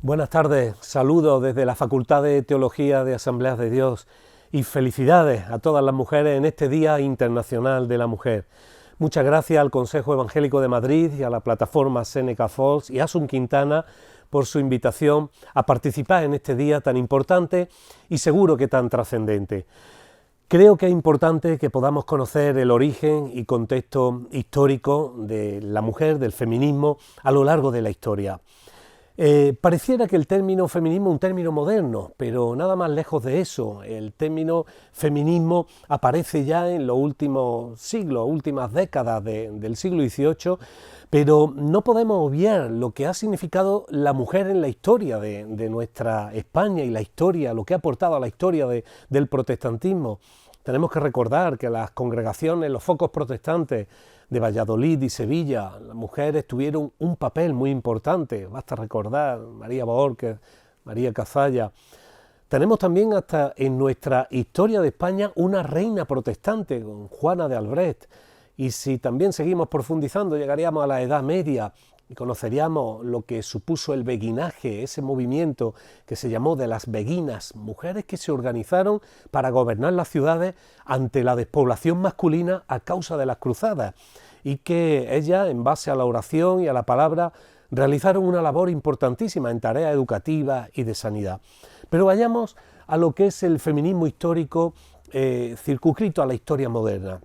Buenas tardes, saludos desde la Facultad de Teología de Asambleas de Dios y felicidades a todas las mujeres en este Día Internacional de la Mujer. Muchas gracias al Consejo Evangélico de Madrid y a la plataforma Seneca Falls y a Asun Quintana por su invitación a participar en este día tan importante y seguro que tan trascendente. Creo que es importante que podamos conocer el origen y contexto histórico de la mujer, del feminismo, a lo largo de la historia. Pareciera que el término feminismo es un término moderno, pero nada más lejos de eso. El término feminismo aparece ya en los últimos siglos, últimas décadas del siglo XVIII, pero no podemos obviar lo que ha significado la mujer en la historia de nuestra España y la historia, lo que ha aportado a la historia del protestantismo. Tenemos que recordar que las congregaciones, los focos protestantes de Valladolid y Sevilla, las mujeres tuvieron un papel muy importante. Basta recordar María Borges, María Cazalla. Tenemos también hasta en nuestra historia de España una reina protestante, con Juana de Albrecht. Y si también seguimos profundizando, llegaríamos a la Edad Media y conoceríamos lo que supuso el beguinaje, ese movimiento que se llamó de las beguinas, mujeres que se organizaron para gobernar las ciudades ante la despoblación masculina a causa de las cruzadas, y que ellas, en base a la oración y a la palabra, realizaron una labor importantísima en tareas educativas y de sanidad. Pero vayamos a lo que es el feminismo histórico circunscrito a la historia moderna.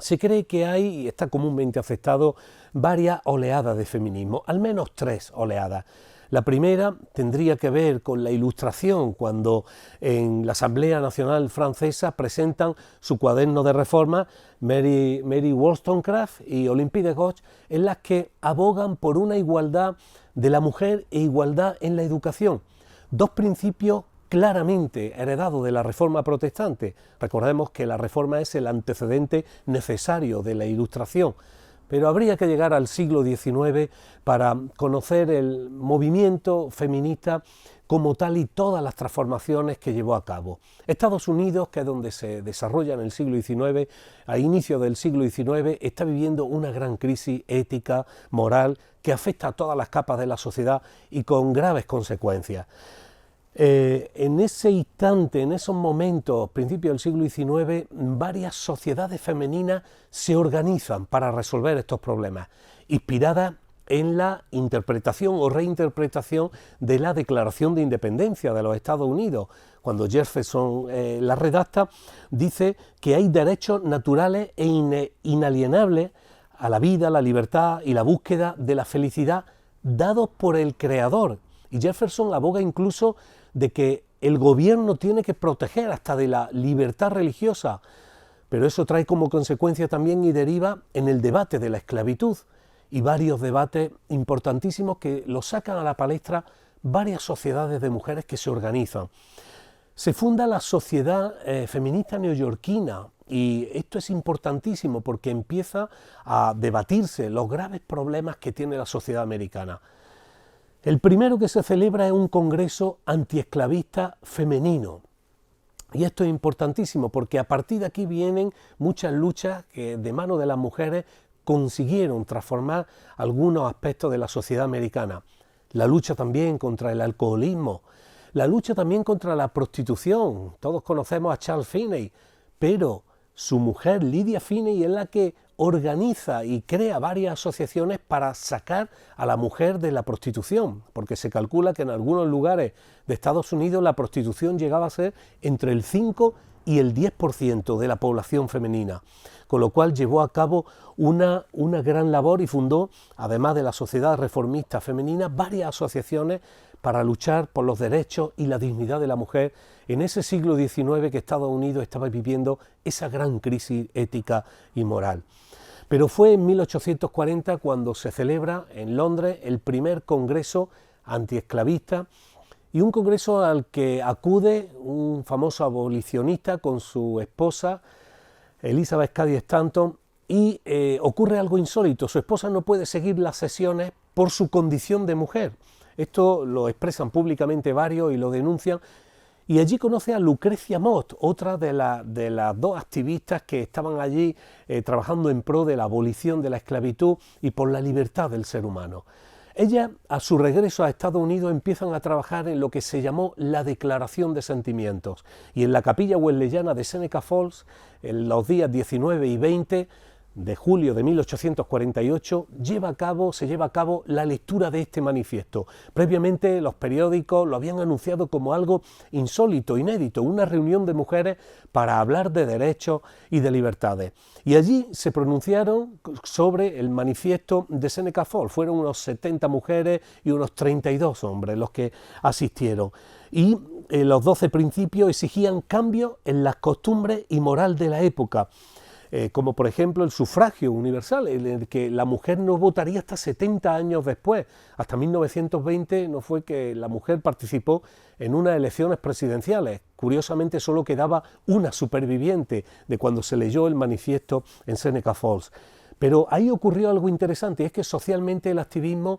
Se cree que hay, y está comúnmente aceptado, varias oleadas de feminismo, al menos 3 oleadas. La primera tendría que ver con la Ilustración, cuando en la Asamblea Nacional Francesa presentan su cuaderno de reforma Mary Wollstonecraft y Olympe de Gouges, en las que abogan por una igualdad de la mujer e igualdad en la educación. 2 principios claramente heredado de la Reforma protestante. Recordemos que la Reforma es el antecedente necesario de la Ilustración, pero habría que llegar al siglo XIX para conocer el movimiento feminista como tal y todas las transformaciones que llevó a cabo. Estados Unidos, que es donde se desarrolla en el siglo XIX, a inicio del siglo XIX, está viviendo una gran crisis ética, moral, que afecta a todas las capas de la sociedad y con graves consecuencias. En ese instante, en esos momentos, principios del siglo XIX, varias sociedades femeninas se organizan para resolver estos problemas, inspiradas en la interpretación o reinterpretación de la Declaración de Independencia de los Estados Unidos. Cuando Jefferson la redacta, dice que hay derechos naturales e inalienables a la vida, la libertad y la búsqueda de la felicidad dados por el Creador. Y Jefferson aboga incluso de que el gobierno tiene que proteger hasta de la libertad religiosa, pero eso trae como consecuencia también y deriva en el debate de la esclavitud y varios debates importantísimos que lo sacan a la palestra varias sociedades de mujeres que se organizan. Se funda la Sociedad Feminista Neoyorquina y esto es importantísimo porque empieza a debatirse los graves problemas que tiene la sociedad americana. El primero que se celebra es un congreso antiesclavista femenino. Y esto es importantísimo porque a partir de aquí vienen muchas luchas que de mano de las mujeres consiguieron transformar algunos aspectos de la sociedad americana. La lucha también contra el alcoholismo, la lucha también contra la prostitución. Todos conocemos a Charles Finney, pero su mujer Lydia Finney es la que organiza y crea varias asociaciones para sacar a la mujer de la prostitución, porque se calcula que en algunos lugares de Estados Unidos la prostitución llegaba a ser entre el 5 y el 10% de la población femenina, con lo cual llevó a cabo una gran labor y fundó, además de la Sociedad Reformista Femenina, varias asociaciones para luchar por los derechos y la dignidad de la mujer en ese siglo XIX que Estados Unidos estaba viviendo esa gran crisis ética y moral. Pero fue en 1840 cuando se celebra en Londres el primer congreso antiesclavista y un congreso al que acude un famoso abolicionista con su esposa Elizabeth Cady Stanton y ocurre algo insólito, su esposa no puede seguir las sesiones por su condición de mujer. Esto lo expresan públicamente varios y lo denuncian Y allí conoce a Lucrecia Mott, otra de las dos activistas que estaban allí trabajando en pro de la abolición de la esclavitud y por la libertad del ser humano. Ella, a su regreso a Estados Unidos, empiezan a trabajar en lo que se llamó la Declaración de Sentimientos, y en la capilla wesleyana de Seneca Falls, en los días 19 y 20 de julio de 1848, se lleva a cabo la lectura de este manifiesto. Previamente los periódicos lo habían anunciado como algo insólito, inédito, una reunión de mujeres para hablar de derechos y de libertades. Y allí se pronunciaron sobre el manifiesto de Seneca Falls. Fueron unos 70 mujeres y unos 32 hombres los que asistieron. Y los 12 principios exigían cambios en las costumbres y moral de la época. Como por ejemplo el sufragio universal, en el que la mujer no votaría hasta 70 años después. Hasta 1920 no fue que la mujer participó en unas elecciones presidenciales. Curiosamente solo quedaba una superviviente de cuando se leyó el manifiesto en Seneca Falls. Pero ahí ocurrió algo interesante, y es que socialmente el activismo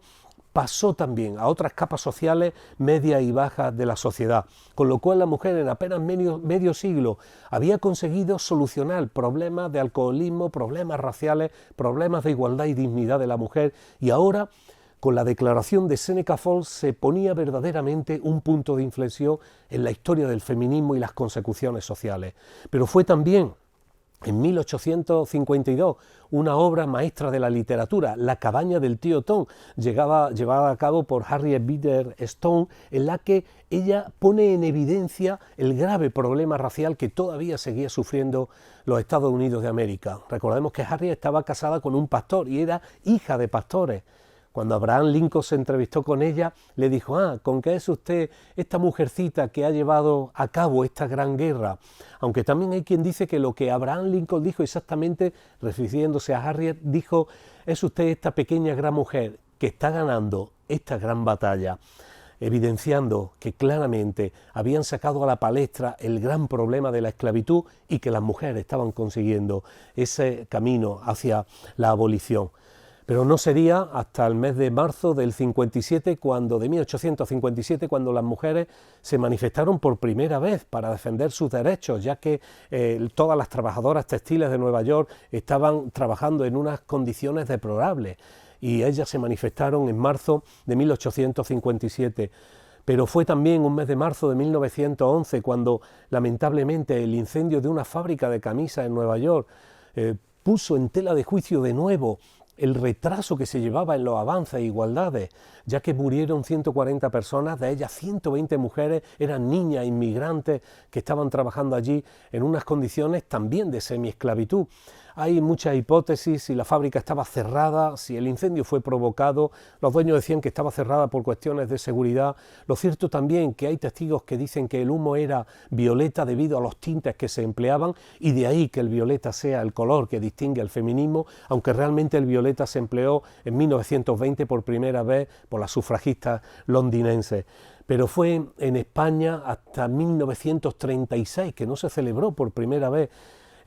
pasó también a otras capas sociales medias y bajas de la sociedad, con lo cual la mujer en apenas medio siglo había conseguido solucionar problemas de alcoholismo, problemas raciales, problemas de igualdad y dignidad de la mujer, y ahora con la declaración de Seneca Falls se ponía verdaderamente un punto de inflexión en la historia del feminismo y las consecuciones sociales. Pero fue también en 1852, una obra maestra de la literatura, La cabaña del tío Tom, llevada a cabo por Harriet Beecher Stowe, en la que ella pone en evidencia el grave problema racial que todavía seguía sufriendo los Estados Unidos de América. Recordemos que Harriet estaba casada con un pastor y era hija de pastores. Cuando Abraham Lincoln se entrevistó con ella, le dijo: ¿con qué es usted esta mujercita que ha llevado a cabo esta gran guerra? Aunque también hay quien dice que lo que Abraham Lincoln dijo exactamente, refiriéndose a Harriet, dijo: es usted esta pequeña gran mujer que está ganando esta gran batalla, evidenciando que claramente habían sacado a la palestra el gran problema de la esclavitud y que las mujeres estaban consiguiendo ese camino hacia la abolición. Pero no sería hasta el mes de marzo del 57, de 1857, cuando las mujeres se manifestaron por primera vez para defender sus derechos, ya que todas las trabajadoras textiles de Nueva York estaban trabajando en unas condiciones deplorables, y ellas se manifestaron en marzo de 1857. Pero fue también un mes de marzo de 1911 cuando lamentablemente el incendio de una fábrica de camisas en Nueva York puso en tela de juicio de nuevo el retraso que se llevaba en los avances e igualdades, ya que murieron 140 personas, de ellas 120 mujeres, eran niñas inmigrantes que estaban trabajando allí en unas condiciones también de semiesclavitud. Hay muchas hipótesis: si la fábrica estaba cerrada, si el incendio fue provocado. Los dueños decían que estaba cerrada por cuestiones de seguridad. Lo cierto también que hay testigos que dicen que el humo era violeta debido a los tintes que se empleaban, y de ahí que el violeta sea el color que distingue al feminismo, aunque realmente el violeta se empleó en 1920 por primera vez por las sufragistas londinenses. Pero fue en España hasta 1936 que no se celebró por primera vez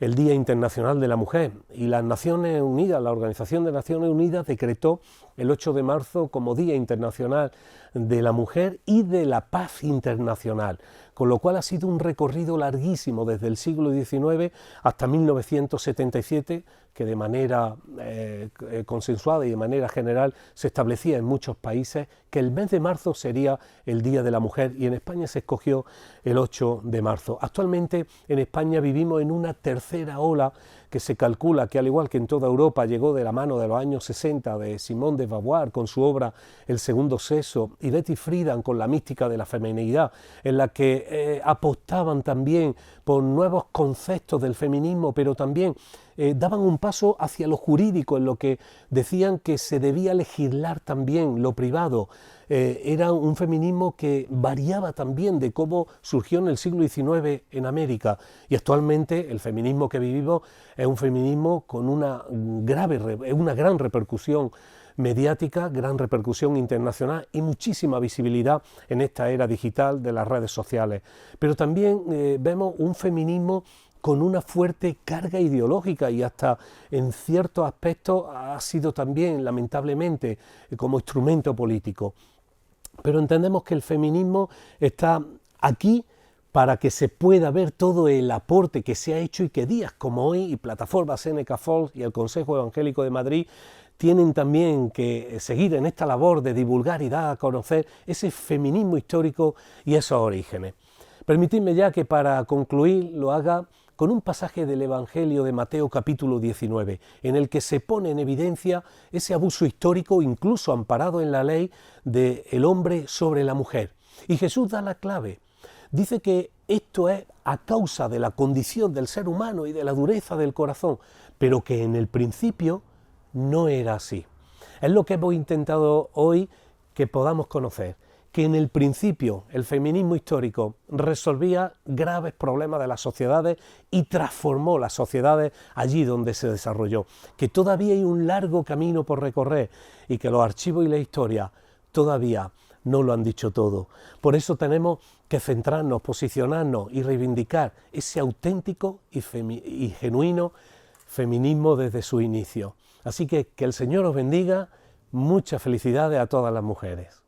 el Día Internacional de la Mujer, y las Naciones Unidas, la Organización de Naciones Unidas, decretó el 8 de marzo como Día Internacional de la Mujer y de la Paz Internacional, con lo cual ha sido un recorrido larguísimo desde el siglo XIX hasta 1977, que de manera consensuada y de manera general se establecía en muchos países que el mes de marzo sería el Día de la Mujer, y en España se escogió el 8 de marzo. Actualmente en España vivimos en una tercera ola que se calcula que, al igual que en toda Europa, llegó de la mano de los años 60 de Simone de Beauvoir con su obra El segundo sexo, y Betty Friedan con la mística de la feminidad, en la que apostaban también por nuevos conceptos del feminismo, pero también daban un paso hacia lo jurídico, en lo que decían que se debía legislar también lo privado. Era un feminismo que variaba también de cómo surgió en el siglo XIX en América, y actualmente el feminismo que vivimos es un feminismo con una gran repercusión mediática, gran repercusión internacional y muchísima visibilidad en esta era digital de las redes sociales. Pero también vemos un feminismo con una fuerte carga ideológica, y hasta en ciertos aspectos ha sido también, lamentablemente, como instrumento político. Pero entendemos que el feminismo está aquí para que se pueda ver todo el aporte que se ha hecho y que días como hoy y Plataforma Seneca Falls y el Consejo Evangélico de Madrid tienen también que seguir en esta labor de divulgar y dar a conocer ese feminismo histórico y esos orígenes. Permitidme ya que para concluir lo haga con un pasaje del Evangelio de Mateo capítulo 19, en el que se pone en evidencia ese abuso histórico, incluso amparado en la ley, del hombre sobre la mujer. Y Jesús da la clave. Dice que esto es a causa de la condición del ser humano y de la dureza del corazón, pero que en el principio no era así. Es lo que hemos intentado hoy que podamos conocer, que en el principio el feminismo histórico resolvía graves problemas de las sociedades y transformó las sociedades allí donde se desarrolló, que todavía hay un largo camino por recorrer y que los archivos y la historia todavía no lo han dicho todo. Por eso tenemos que centrarnos, posicionarnos y reivindicar ese auténtico y genuino feminismo desde su inicio. Así que el Señor os bendiga, muchas felicidades a todas las mujeres.